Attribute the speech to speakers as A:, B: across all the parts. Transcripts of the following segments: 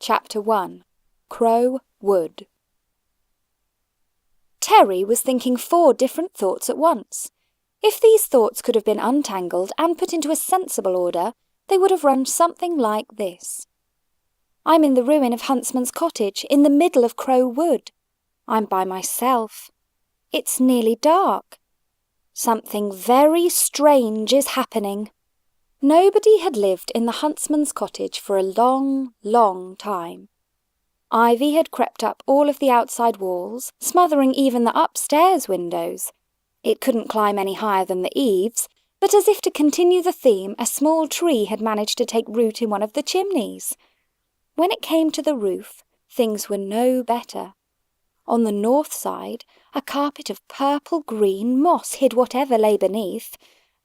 A: Chapter 1. Crow Wood. Terry was thinking 4 different thoughts at once. If these thoughts could have been untangled and put into a sensible order, they would have run something like this. I'm in the ruin of Huntsman's cottage, in the middle of Crow Wood. I'm by myself. It's nearly dark. Something very strange is happening. Nobody had lived in the Huntsman's cottage for a long, long time. Ivy had crept up all of the outside walls, smothering even the upstairs windows. It couldn't climb any higher than the eaves, but as if to continue the theme, a small tree had managed to take root in one of the chimneys. When it came to the roof, things were no better. On the north side, a carpet of purple-green moss hid whatever lay beneath,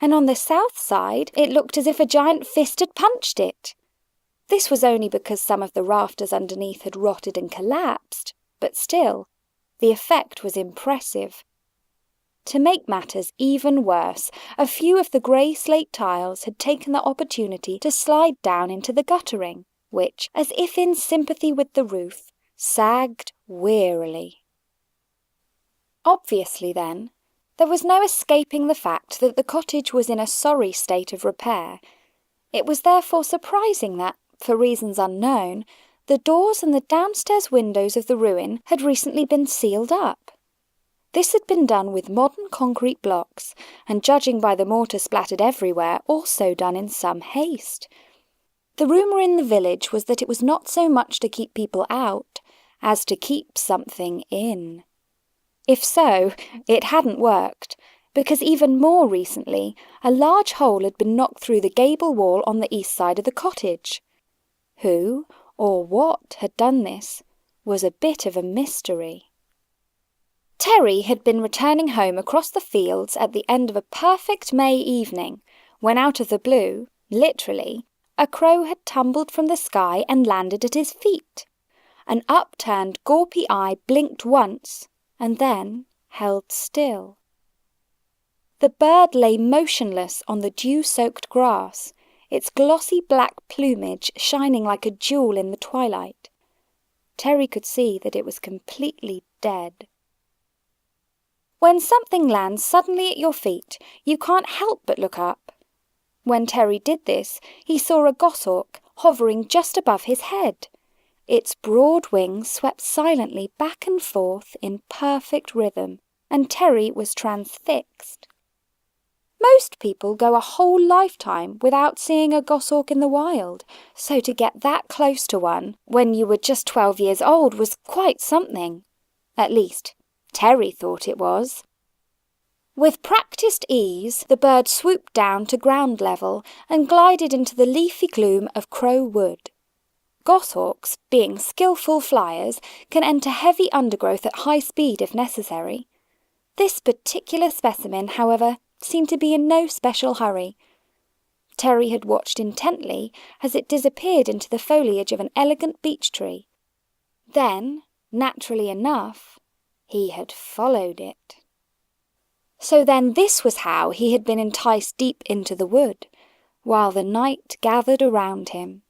A: and on the south side it looked as if a giant fist had punched it. This was only because some of the rafters underneath had rotted and collapsed, but still, the effect was impressive. To make matters even worse, a few of the grey slate tiles had taken the opportunity to slide down into the guttering, which, as if in sympathy with the roof, sagged wearily. Obviously, then, there was no escaping the fact that the cottage was in a sorry state of repair. It was therefore surprising that, for reasons unknown, the doors and the downstairs windows of the ruin had recently been sealed up. This had been done with modern concrete blocks, and judging by the mortar splattered everywhere, also done in some haste. The rumour in the village was that it was not so much to keep people out, as to keep something in. If so, it hadn't worked, because even more recently, a large hole had been knocked through the gable wall on the east side of the cottage. Who, or what, had done this was a bit of a mystery. Terry had been returning home across the fields at the end of a perfect May evening, when out of the blue, literally, a crow had tumbled from the sky and landed at his feet. An upturned, gawpy eye blinked once, and then held still. The bird lay motionless on the dew-soaked grass, its glossy black plumage shining like a jewel in the twilight. Terry could see that it was completely dead. When something lands suddenly at your feet, you can't help but look up. When Terry did this, he saw a goshawk hovering just above his head. Its broad wings swept silently back and forth in perfect rhythm, and Terry was transfixed. Most people go a whole lifetime without seeing a goshawk in the wild, so to get that close to one when you were just 12 years old was quite something. At least, Terry thought it was. With practised ease, the bird swooped down to ground level and glided into the leafy gloom of Crow Wood. Goshawks, being skillful flyers, can enter heavy undergrowth at high speed if necessary. This particular specimen, however, seemed to be in no special hurry. Terry had watched intently as it disappeared into the foliage of an elegant beech tree. Then, naturally enough, he had followed it. So then this was how he had been enticed deep into the wood, while the night gathered around him.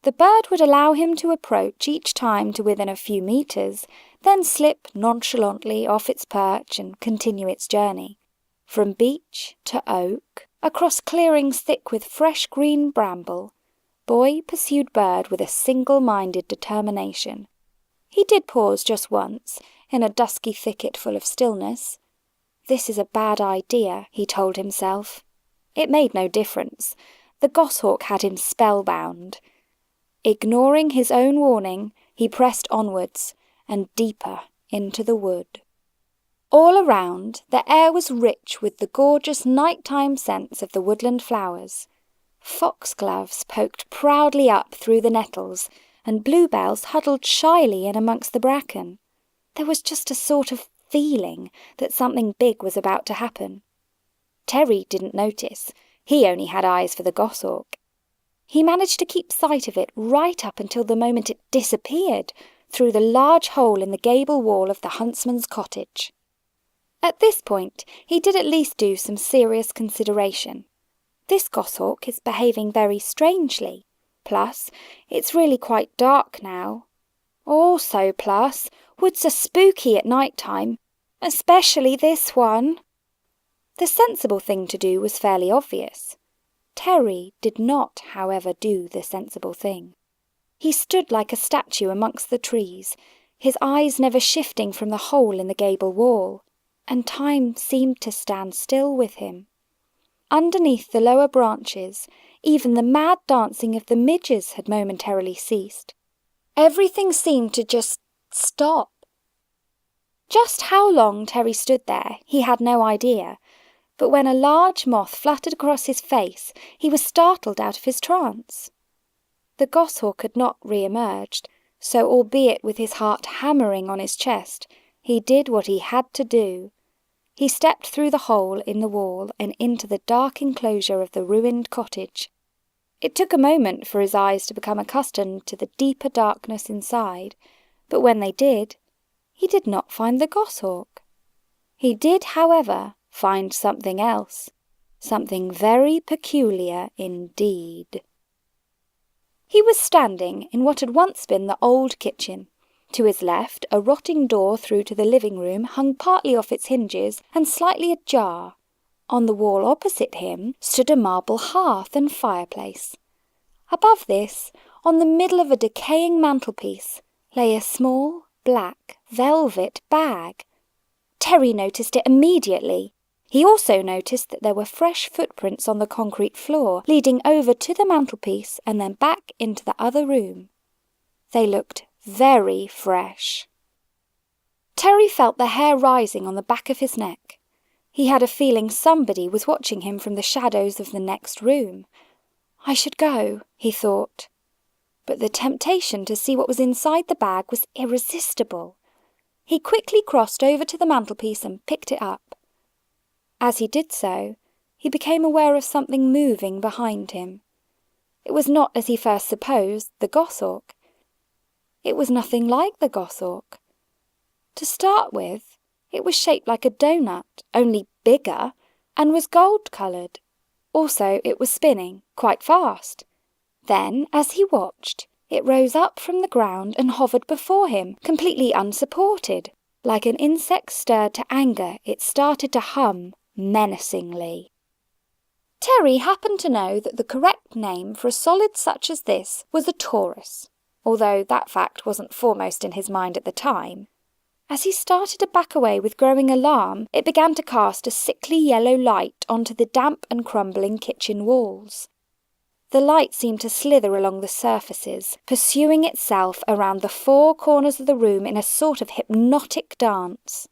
A: The bird would allow him to approach each time to within a few meters, then slip nonchalantly off its perch and continue its journey. From beech to oak, across clearings thick with fresh green bramble, boy pursued bird with a single-minded determination. He did pause just once, in a dusky thicket full of stillness. This is a bad idea, he told himself. It made no difference. The goshawk had him spellbound. Ignoring his own warning, he pressed onwards and deeper into the wood. All around, the air was rich with the gorgeous nighttime scents of the woodland flowers. Foxgloves poked proudly up through the nettles, and bluebells huddled shyly in amongst the bracken. There was just a sort of feeling that something big was about to happen. Terry didn't notice. He only had eyes for the goshawk. He managed to keep sight of it right up until the moment it disappeared through the large hole in the gable wall of the huntsman's cottage. At this point, he did at least do some serious consideration. This goshawk is behaving very strangely. Plus, it's really quite dark now. Also, plus, woods are spooky at night time, especially this one. The sensible thing to do was fairly obvious. Terry did not, however, do the sensible thing. He stood like a statue amongst the trees, his eyes never shifting from the hole in the gable wall, and time seemed to stand still with him. Underneath the lower branches, even the mad dancing of the midges had momentarily ceased. Everything seemed to just stop. Just how long Terry stood there, he had no idea, but when a large moth fluttered across his face, he was startled out of his trance. The goshawk had not re-emerged, so albeit with his heart hammering on his chest, he did what he had to do. He stepped through the hole in the wall and into the dark enclosure of the ruined cottage. It took a moment for his eyes to become accustomed to the deeper darkness inside, but when they did, he did not find the goshawk. He did, however, find something else, something very peculiar indeed. He was standing in what had once been the old kitchen. To his left, a rotting door through to the living room hung partly off its hinges and slightly ajar. On the wall opposite him stood a marble hearth and fireplace. Above this, on the middle of a decaying mantelpiece, lay a small, black, velvet bag. Terry noticed it immediately. He also noticed that there were fresh footprints on the concrete floor, leading over to the mantelpiece and then back into the other room. They looked very fresh. Terry felt the hair rising on the back of his neck. He had a feeling somebody was watching him from the shadows of the next room. I should go, he thought. But the temptation to see what was inside the bag was irresistible. He quickly crossed over to the mantelpiece and picked it up. As he did so, he became aware of something moving behind him. It was not, as he first supposed, the goshawk. It was nothing like the goshawk. To start with, it was shaped like a donut, only bigger, and was gold-coloured. Also, it was spinning, quite fast. Then, as he watched, it rose up from the ground and hovered before him, completely unsupported. Like an insect stirred to anger, it started to hum menacingly. Terry happened to know that the correct name for a solid such as this was a torus, although that fact wasn't foremost in his mind at the time. As he started to back away with growing alarm, it began to cast a sickly yellow light onto the damp and crumbling kitchen walls. The light seemed to slither along the surfaces, pursuing itself around the four corners of the room in a sort of hypnotic dance.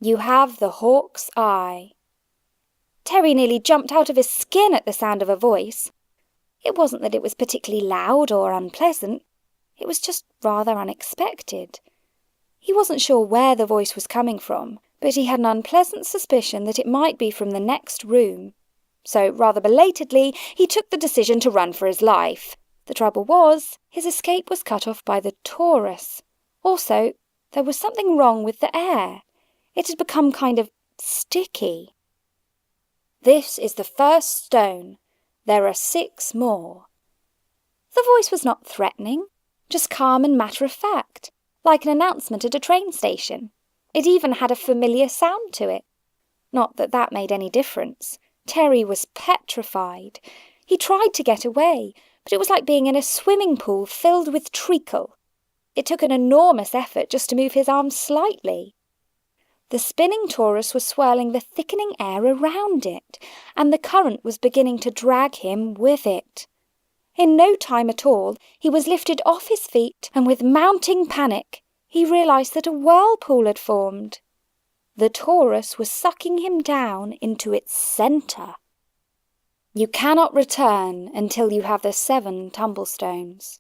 A: You have the hawk's eye. Terry nearly jumped out of his skin at the sound of a voice. It wasn't that it was particularly loud or unpleasant. It was just rather unexpected. He wasn't sure where the voice was coming from, but he had an unpleasant suspicion that it might be from the next room. So, rather belatedly, he took the decision to run for his life. The trouble was, his escape was cut off by the torus. Also, there was something wrong with the air. It had become kind of sticky. This is the first stone. There are 6 more. The voice was not threatening, just calm and matter-of-fact, like an announcement at a train station. It even had a familiar sound to it. Not that that made any difference. Terry was petrified. He tried to get away, but it was like being in a swimming pool filled with treacle. It took an enormous effort just to move his arms slightly. The spinning torus was swirling the thickening air around it, and the current was beginning to drag him with it. In no time at all, he was lifted off his feet, and with mounting panic, he realised that a whirlpool had formed. The torus was sucking him down into its centre. You cannot return until you have the 7 tumblestones.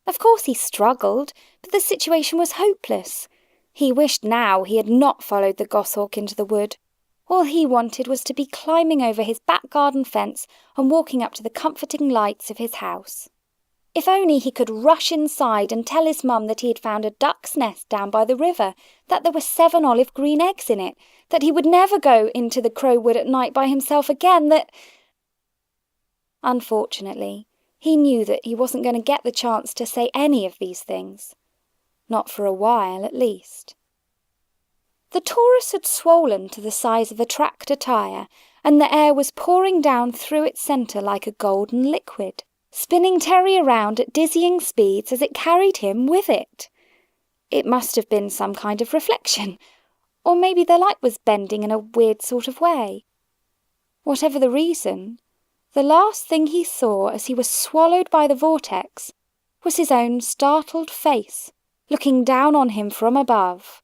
A: Of course he struggled, but the situation was hopeless. He wished now he had not followed the goshawk into the wood. All he wanted was to be climbing over his back garden fence and walking up to the comforting lights of his house. If only he could rush inside and tell his mum that he had found a duck's nest down by the river, that there were 7 olive green eggs in it, that he would never go into the crow wood at night by himself again, that... Unfortunately, He knew that he wasn't going to get the chance to say any of these things. Not for a while, at least. The torus had swollen to the size of a tractor tire, and the air was pouring down through its centre like a golden liquid, spinning Terry around at dizzying speeds as it carried him with it. It must have been some kind of reflection, or maybe the light was bending in a weird sort of way. Whatever the reason, the last thing he saw as he was swallowed by the vortex was his own startled face, looking down on him from above.